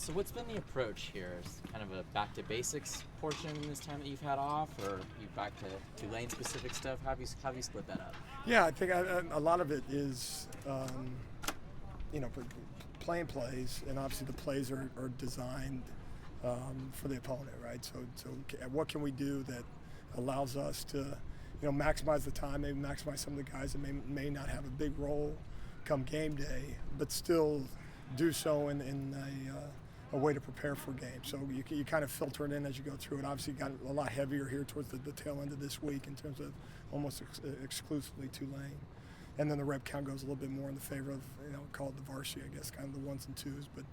So what's been the approach here? Is it kind of a back to basics portion in this time that you've had off, or you back to Tulane specific stuff? How have you split that up? Yeah, I think a lot of it is, playing plays, and obviously the plays are designed for the opponent, right? So what can we do that allows us to, maximize the time, maybe maximize some of the guys that may not have a big role come game day, but still do so in a way to prepare for a game. So you kind of filter it in as you go through it. Obviously, got a lot heavier here towards the tail end of this week in terms of almost exclusively Tulane. And then the rep count goes a little bit more in the favor of, call it the varsity, I guess, kind of the ones and twos. But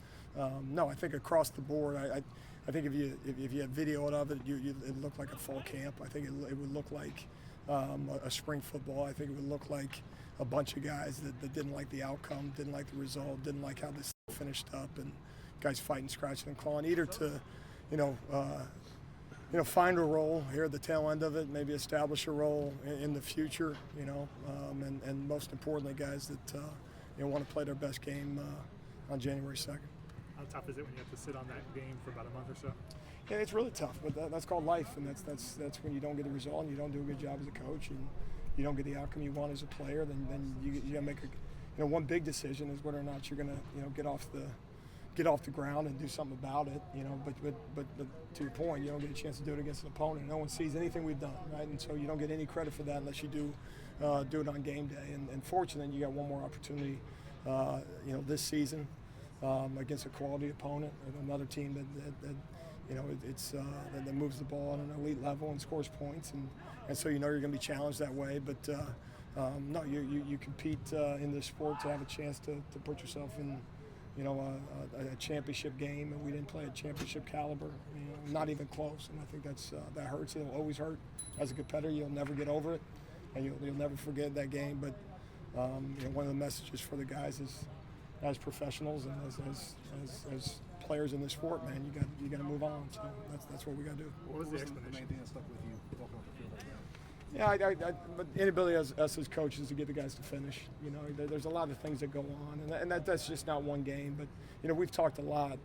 no, I think across the board, I think if you have video of it, it looked like a fall camp. I think it would look like a spring football. I think it would look like a bunch of guys that didn't like the outcome, didn't like the result, didn't like how this finished up, and guys fighting, scratching, and clawing, either to, find a role here at the tail end of it, maybe establish a role in the future, and most importantly, guys that want to play their best game on January 2nd. How tough is it when you have to sit on that game for about a month or so? Yeah, it's really tough, but that's called life, and that's when you don't get the result and you don't do a good job as a coach and you don't get the outcome you want as a player. Then you got to make one big decision is whether or not you're going to get off the ground and do something about it. But to your point, you don't get a chance to do it against an opponent. No one sees anything we've done, right? And so you don't get any credit for that unless you do it on game day. And fortunately, you got one more opportunity, this season against a quality opponent, another team that moves the ball at an elite level and scores points, and so you're going to be challenged that way. But no, you compete in this sport to have a chance to put yourself in a championship game, and we didn't play a championship caliber, not even close. And I think that hurts. It'll always hurt as a competitor. You'll never get over it, and you'll never forget that game. But one of the messages for the guys is, as professionals and as players in this sport, man, you got to move on. So that's what we got to do. What was the explanation? The main thing that stuck with you walking off the field right now? Yeah, but inability us as coaches to get the guys to finish. There's a lot of things that go on, and that's just not one game. But we've talked a lot.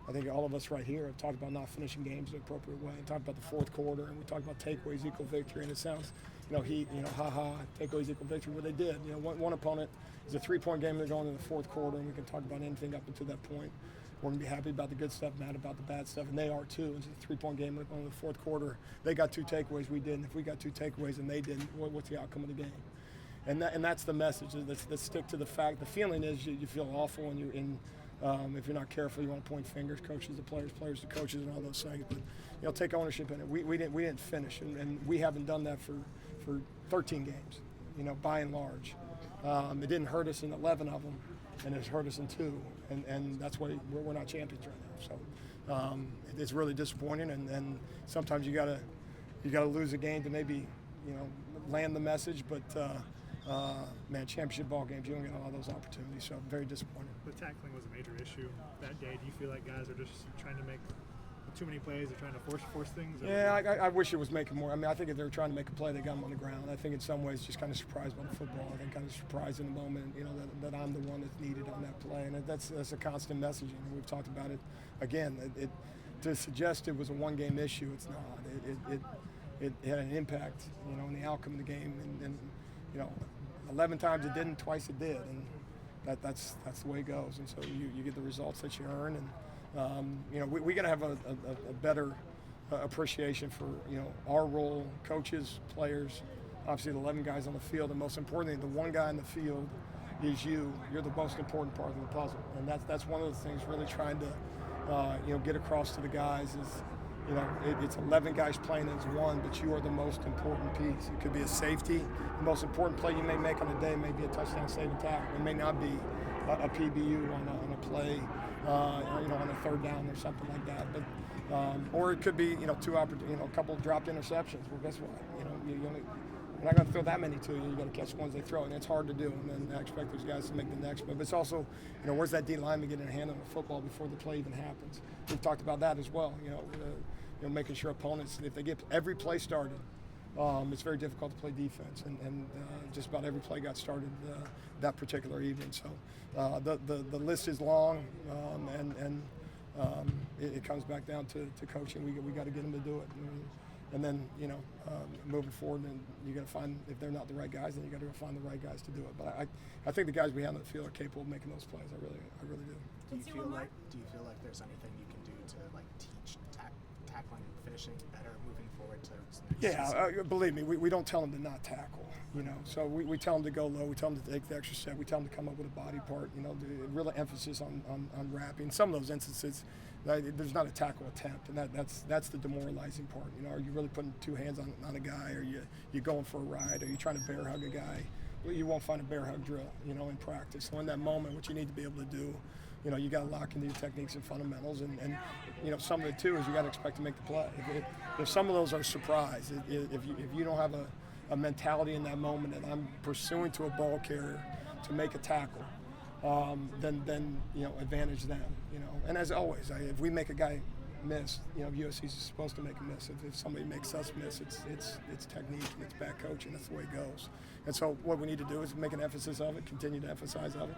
I think all of us right here have talked about not finishing games the appropriate way, and talked about the fourth quarter, and we talked about takeaways equal victory. And it sounds, takeaways equal victory. But they did. One opponent is a 3-point game. They're going in the fourth quarter, and we can talk about anything up until that point. We're going to be happy about the good stuff, mad about the bad stuff, and they are too. It's a 3-point game in the fourth quarter. They got 2 takeaways, we didn't. If we got 2 takeaways and they didn't, what's the outcome of the game? And that's the message. Let's stick to the fact. The feeling is you feel awful, and if you're not careful, you want to point fingers, coaches to players, players to coaches, and all those things. But take ownership in it. We didn't finish, and we haven't done that for 13 games. By and large, it didn't hurt us in 11 of them, and it's hurt us in 2, and that's why we're not champions right now. So it's really disappointing, and sometimes you gotta lose a game to maybe land the message, but man, championship ball games, you don't get all those opportunities. So very disappointing. The tackling was a major issue that day. Do you feel like guys are just trying to make too many plays? They're trying to force things? Yeah, I wish it was making more. I think if they were trying to make a play, they got them on the ground. I think in some ways just kind of surprised by the football. I think kind of surprised in the moment, that I'm the one that's needed on that play. And that's a constant messaging. And we've talked about it. Again, to suggest it was a one-game issue, it's not. It had an impact, in the outcome of the game. And 11 times it didn't, twice it did. And that's the way it goes. And so you get the results that you earn. And we got to have a better appreciation for our role, coaches, players, obviously the 11 guys on the field, and most importantly, the one guy in the field is you. You're the most important part of the puzzle, and that's one of the things really trying to get across to the guys is it's 11 guys playing as one, but you are the most important piece. It could be a safety. The most important play you may make on a day may be a touchdown saving tackle. It may not be a PBU on a play. On a third down or something like that, but or it could be a couple of dropped interceptions. Well, guess what? You're not going to throw that many to you. You got to catch the ones they throw, and it's hard to do. And then I expect those guys to make the next. But it's also, where's that D lineman getting a hand on the football before the play even happens? We've talked about that as well. Making sure opponents, if they get every play started, it's very difficult to play defense, and just about every play got started that particular evening. So the list is long, and it comes back down to coaching. We got to get them to do it, and then moving forward, and you got to find, if they're not the right guys, then you got to go find the right guys to do it. But I think the guys we have on the field are capable of making those plays. I really do. Do you feel like there's anything you can do to like teach tackling and finishing better moving forward to next season? Believe me, we don't tell them to not tackle. So we tell them to go low. We tell them to take the extra step. We tell them to come up with a body part. The real emphasis on wrapping. Some of those instances, there's not a tackle attempt, and that's the demoralizing part. Are you really putting two hands on a guy? Are you going for a ride? Are you trying to bear hug a guy? Well, you won't find a bear hug drill, in practice. So in that moment, what you need to be able to do, you got to lock into your techniques and fundamentals, and some of it too is you got to expect to make the play. If some of those are surprise, if you don't have a mentality in that moment that I'm pursuing to a ball carrier to make a tackle, then advantage them. And as always, if we make a guy miss, USC is supposed to make a miss. If somebody makes us miss, it's technique and it's bad coaching. That's the way it goes. And so what we need to do is make an emphasis of it, continue to emphasize of it.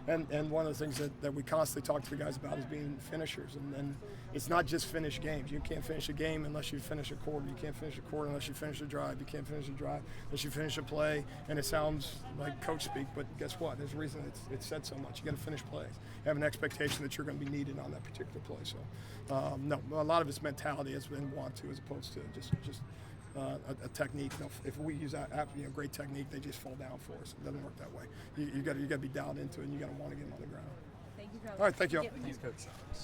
And one of the things that we constantly talk to the guys about is being finishers. And it's not just finish games. You can't finish a game unless you finish a quarter. You can't finish a quarter unless you finish a drive. You can't finish a drive unless you finish a play. And it sounds like coach speak, but guess what? There's a reason it's said so much. You got to finish plays. Have an expectation that you're going to be needed on that particular play. So, no, a lot of it's mentality as in want to, as opposed to just a technique. If we use great technique, they just fall down for us. It doesn't work that way. You got to be dialed into it, and you got to want to get them on the ground. Thank you, Coach. All right, thank you. Thanks, Coach.